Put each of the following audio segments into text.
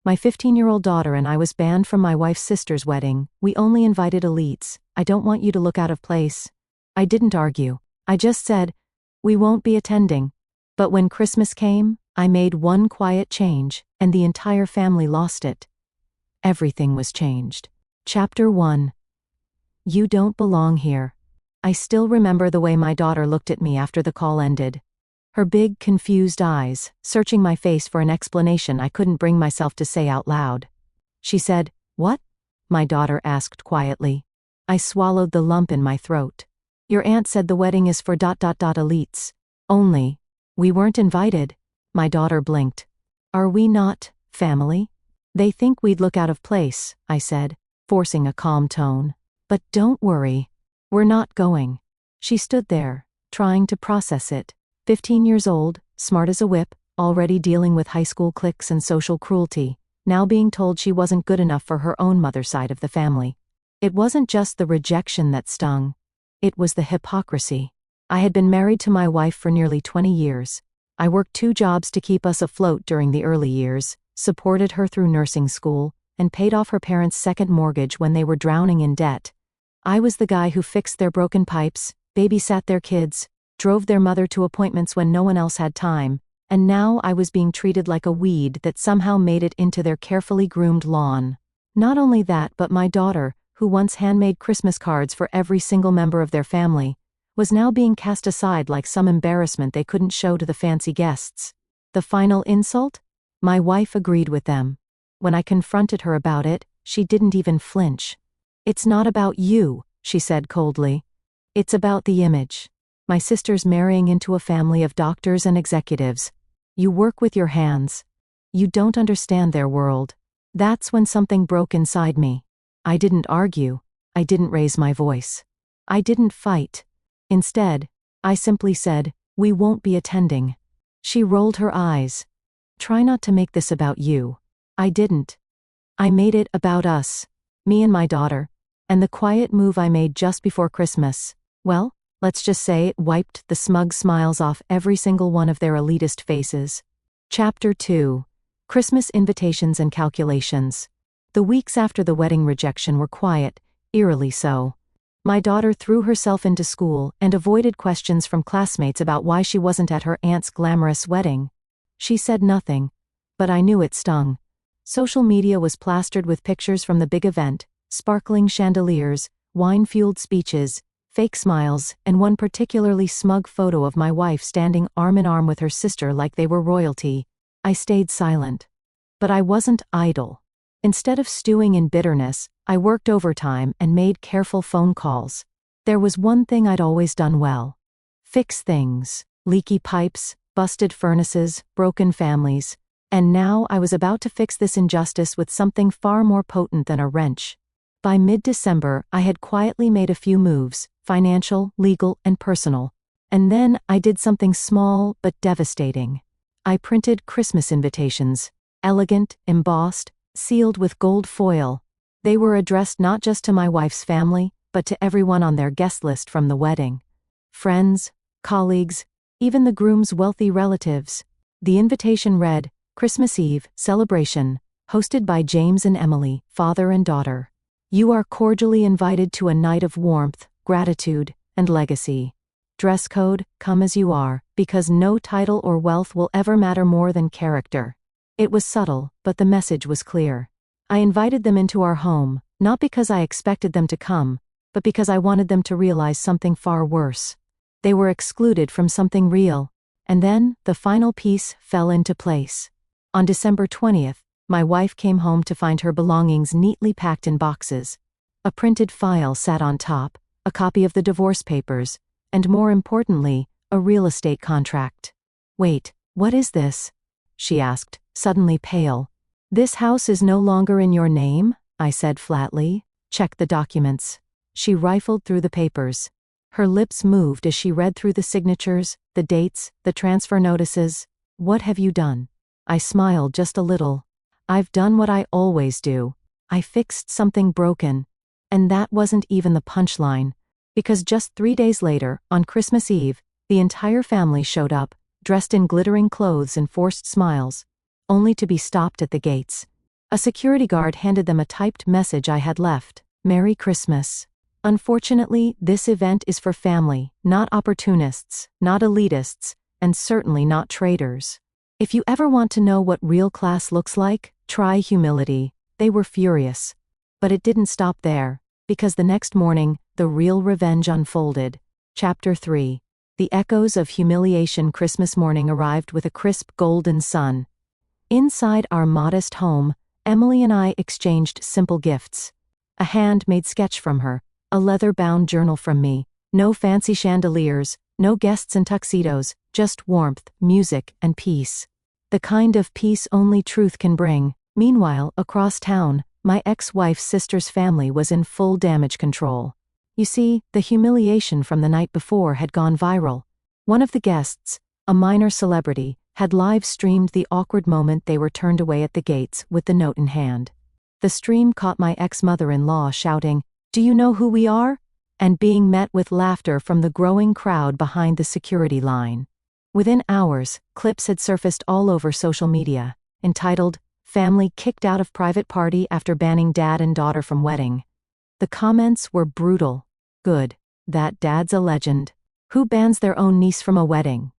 My 15-year-old daughter and I was banned from my wife's sister's wedding. We only invited elites. I don't want you to look out of place. I didn't argue. I just said, we won't be attending. But when Christmas came, I made one quiet change, and the entire family lost it. Everything was changed. Chapter 1. You don't belong here. I still remember the way my daughter looked at me after the call ended. Her big, confused eyes, searching my face for an explanation I couldn't bring myself to say out loud. She said, "What?" my daughter asked quietly. I swallowed the lump in my throat. Your aunt said the wedding is for elites. Only. We weren't invited. My daughter blinked. Are we not family? They think we'd look out of place, I said, forcing a calm tone. But don't worry. We're not going. She stood there, trying to process it. 15 years old, smart as a whip, already dealing with high school cliques and social cruelty, now being told she wasn't good enough for her own mother's side of the family. It wasn't just the rejection that stung. It was the hypocrisy. I had been married to my wife for nearly 20 years. I worked 2 jobs to keep us afloat during the early years, supported her through nursing school, and paid off her parents' second mortgage when they were drowning in debt. I was the guy who fixed their broken pipes, babysat their kids, drove their mother to appointments when no one else had time, and now I was being treated like a weed that somehow made it into their carefully groomed lawn. Not only that, but my daughter, who once handmade Christmas cards for every single member of their family, was now being cast aside like some embarrassment they couldn't show to the fancy guests. The final insult? My wife agreed with them. When I confronted her about it, she didn't even flinch. It's not about you, she said coldly. It's about the image. My sister's marrying into a family of doctors and executives. You work with your hands. You don't understand their world. That's when something broke inside me. I didn't argue. I didn't raise my voice. I didn't fight. Instead, I simply said, we won't be attending. She rolled her eyes. Try not to make this about you. I didn't. I made it about us. Me and my daughter. And the quiet move I made just before Christmas, well, let's just say it wiped the smug smiles off every single one of their elitist faces. Chapter 2. Christmas Invitations and Calculations. The weeks after the wedding rejection were quiet, eerily so. My daughter threw herself into school and avoided questions from classmates about why she wasn't at her aunt's glamorous wedding. She said nothing, but I knew it stung. Social media was plastered with pictures from the big event, sparkling chandeliers, wine-fueled speeches, fake smiles, and one particularly smug photo of my wife standing arm in arm with her sister like they were royalty. I stayed silent. But I wasn't idle. Instead of stewing in bitterness, I worked overtime and made careful phone calls. There was one thing I'd always done well. Fix things. Leaky pipes, busted furnaces, broken families. And now I was about to fix this injustice with something far more potent than a wrench. By mid-December, I had quietly made a few moves, financial, legal, and personal. And then I did something small but devastating. I printed Christmas invitations, elegant, embossed, sealed with gold foil. They were addressed not just to my wife's family, but to everyone on their guest list from the wedding. Friends, colleagues, even the groom's wealthy relatives. The invitation read, Christmas Eve, celebration, hosted by James and Emily, father and daughter. You are cordially invited to a night of warmth, gratitude, and legacy. Dress code, come as you are, because no title or wealth will ever matter more than character. It was subtle, but the message was clear. I invited them into our home, not because I expected them to come, but because I wanted them to realize something far worse. They were excluded from something real. And then, the final piece fell into place. On December 20th, my wife came home to find her belongings neatly packed in boxes. A printed file sat on top, a copy of the divorce papers, and more importantly, a real estate contract. Wait, what is this? She asked, suddenly pale. This house is no longer in your name? I said flatly. Check the documents. She rifled through the papers. Her lips moved as she read through the signatures, the dates, the transfer notices. What have you done? I smiled just a little. I've done what I always do. I fixed something broken. And that wasn't even the punchline. Because just 3 days later, on Christmas Eve, the entire family showed up, dressed in glittering clothes and forced smiles, only to be stopped at the gates. A security guard handed them a typed message I had left: "Merry Christmas. Unfortunately, this event is for family, not opportunists, not elitists, and certainly not traitors. If you ever want to know what real class looks like, try humility." They were furious. But it didn't stop there, because the next morning, the real revenge unfolded. Chapter 3. The echoes of humiliation. Christmas morning arrived with a crisp golden sun. Inside our modest home, Emily and I exchanged simple gifts. A handmade sketch from her, a leather-bound journal from me, no fancy chandeliers, no guests in tuxedos, just warmth, music, and peace. The kind of peace only truth can bring. Meanwhile, across town, my ex-wife's sister's family was in full damage control. You see, the humiliation from the night before had gone viral. One of the guests, a minor celebrity, had live-streamed the awkward moment they were turned away at the gates with the note in hand. The stream caught my ex-mother-in-law shouting, "Do you know who we are?" and being met with laughter from the growing crowd behind the security line. Within hours, clips had surfaced all over social media, entitled, "Family Kicked Out of Private Party After Banning Dad and Daughter from Wedding." The comments were brutal. "Good. That dad's a legend. Who bans their own niece from a wedding?"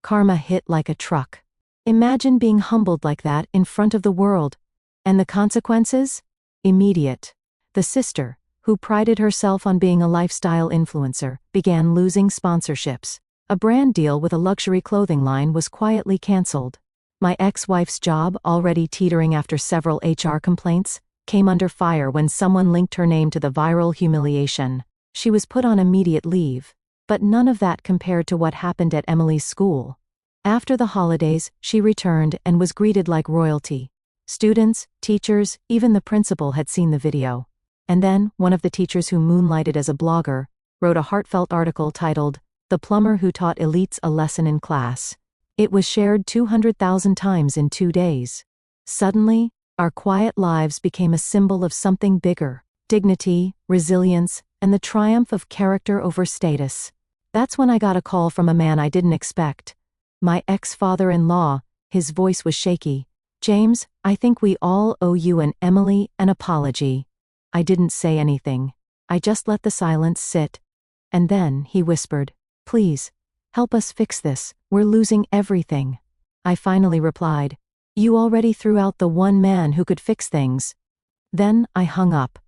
Karma hit like a truck. Imagine being humbled like that in front of the world. And the consequences? Immediate. The sister, who prided herself on being a lifestyle influencer, began losing sponsorships. A brand deal with a luxury clothing line was quietly cancelled. My ex-wife's job, already teetering after several HR complaints, came under fire when someone linked her name to the viral humiliation. She was put on immediate leave. But none of that compared to what happened at Emily's school. After the holidays, she returned and was greeted like royalty. Students, teachers, even the principal had seen the video. And then, one of the teachers who moonlighted as a blogger, wrote a heartfelt article titled, "The Plumber Who Taught Elites a Lesson in Class." It was shared 200,000 times in 2 days. Suddenly, our quiet lives became a symbol of something bigger: dignity, resilience, and the triumph of character over status. That's when I got a call from a man I didn't expect. My ex-father-in-law. His voice was shaky. "James, I think we all owe you and Emily an apology." I didn't say anything. I just let the silence sit. And then he whispered, "Please, help us fix this. We're losing everything." I finally replied, "You already threw out the one man who could fix things." Then I hung up.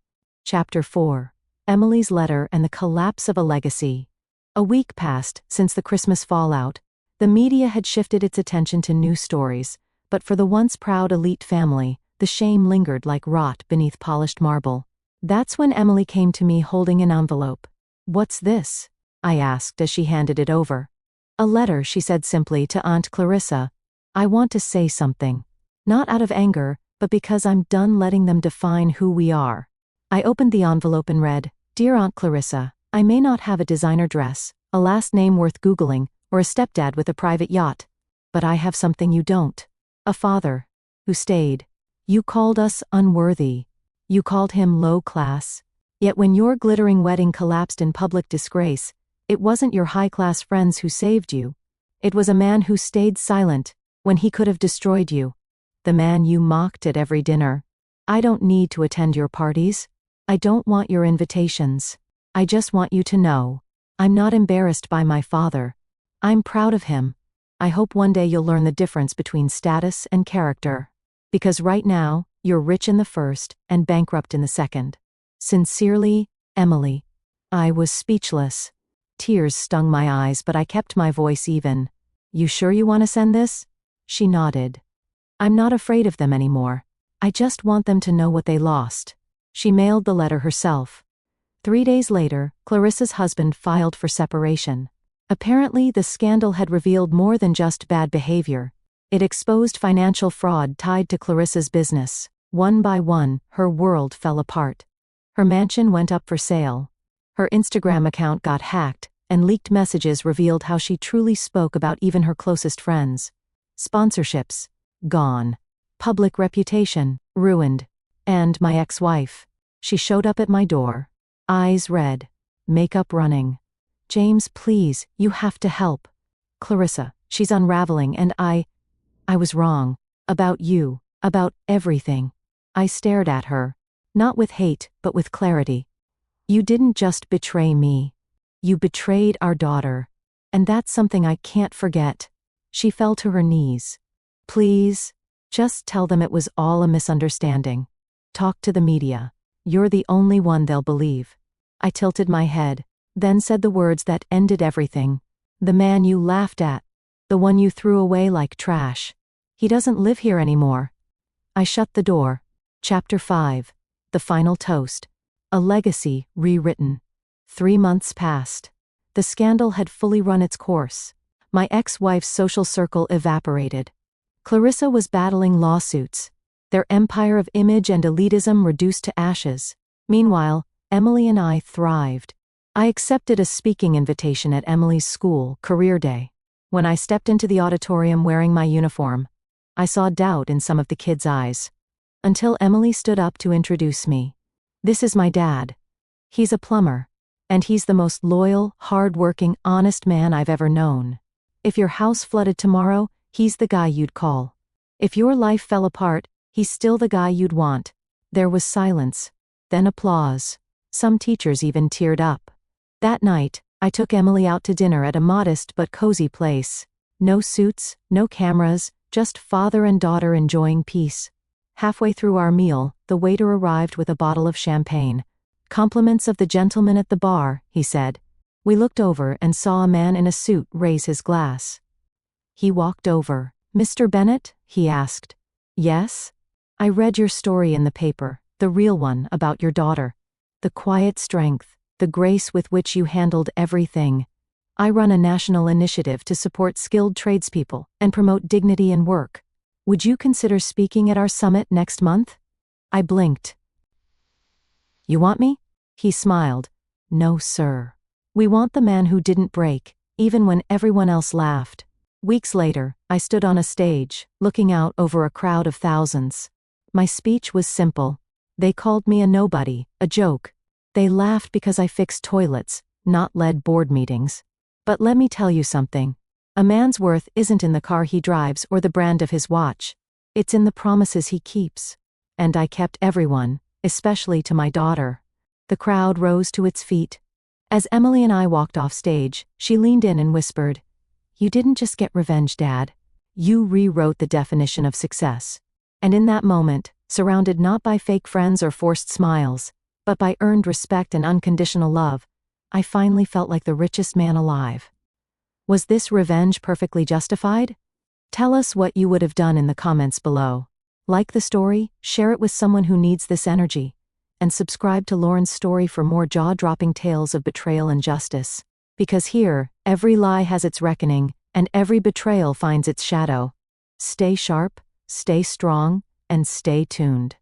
Chapter 4. Emily's Letter and the Collapse of a Legacy. A week passed since the Christmas fallout. The media had shifted its attention to new stories, but for the once proud elite family, the shame lingered like rot beneath polished marble. That's when Emily came to me holding an envelope. "What's this?" I asked as she handed it over. "A letter," she said simply, "to Aunt Clarissa. I want to say something. Not out of anger, but because I'm done letting them define who we are." I opened the envelope and read, "Dear Aunt Clarissa, I may not have a designer dress, a last name worth Googling, or a stepdad with a private yacht. But I have something you don't. A father. Who stayed. You called us unworthy. You called him low class. Yet when your glittering wedding collapsed in public disgrace, it wasn't your high-class friends who saved you. It was a man who stayed silent when he could have destroyed you. The man you mocked at every dinner. I don't need to attend your parties. I don't want your invitations. I just want you to know. I'm not embarrassed by my father. I'm proud of him. I hope one day you'll learn the difference between status and character. Because right now, you're rich in the first and bankrupt in the second. Sincerely, Emily." I was speechless. Tears stung my eyes, but I kept my voice even. "You sure you want to send this?" She nodded. "I'm not afraid of them anymore. I just want them to know what they lost." She mailed the letter herself. 3 days later, Clarissa's husband filed for separation. Apparently, the scandal had revealed more than just bad behavior. It exposed financial fraud tied to Clarissa's business. One by one, her world fell apart. Her mansion went up for sale. Her Instagram account got hacked, and leaked messages revealed how she truly spoke about even her closest friends. Sponsorships. Gone. Public reputation. Ruined. And my ex-wife. She showed up at my door. Eyes red. Makeup running. "James, please, you have to help. Clarissa, she's unraveling and I was wrong. About you. About everything. I stared at her. Not with hate, but with clarity. You didn't just betray me. You betrayed our daughter. And that's something I can't forget. She fell to her knees. Please, just tell them it was all a misunderstanding. Talk to the media. You're the only one they'll believe. I tilted my head, then said the words that ended everything. The man you laughed at. The one you threw away like trash. He doesn't live here anymore. I shut the door. Chapter 5. The Final Toast. A Legacy Rewritten. 3 months passed. The scandal had fully run its course. My ex-wife's social circle evaporated. Clarissa was battling lawsuits. Their empire of image and elitism reduced to ashes. Meanwhile, Emily and I thrived. I accepted a speaking invitation at Emily's school, Career Day. When I stepped into the auditorium wearing my uniform, I saw doubt in some of the kids' eyes. Until Emily stood up to introduce me. This is my dad. He's a plumber. And he's the most loyal, hard-working, honest man I've ever known. If your house flooded tomorrow, he's the guy you'd call. If your life fell apart, he's still the guy you'd want. There was silence. Then applause. Some teachers even teared up. That night, I took Emily out to dinner at a modest but cozy place. No suits, no cameras, just father and daughter enjoying peace. Halfway through our meal, the waiter arrived with a bottle of champagne. Compliments of the gentleman at the bar, he said. We looked over and saw a man in a suit raise his glass. He walked over. Mr. Bennett? He asked. Yes? I read your story in the paper, the real one about your daughter. The quiet strength, the grace with which you handled everything. I run a national initiative to support skilled tradespeople and promote dignity in work. Would you consider speaking at our summit next month? I blinked. You want me? He smiled. No, sir. We want the man who didn't break, even when everyone else laughed. Weeks later, I stood on a stage, looking out over a crowd of thousands. My speech was simple. They called me a nobody, a joke. They laughed because I fixed toilets, not led board meetings. But let me tell you something. A man's worth isn't in the car he drives or the brand of his watch. It's in the promises he keeps. And I kept everyone, especially to my daughter. The crowd rose to its feet. As Emily and I walked off stage, she leaned in and whispered, You didn't just get revenge, Dad. You rewrote the definition of success. And in that moment, surrounded not by fake friends or forced smiles, but by earned respect and unconditional love, I finally felt like the richest man alive. Was this revenge perfectly justified? Tell us what you would have done in the comments below. Like the story, share it with someone who needs this energy, and subscribe to Lauren's story for more jaw-dropping tales of betrayal and justice. Because here, every lie has its reckoning, and every betrayal finds its shadow. Stay sharp, stay strong, and stay tuned.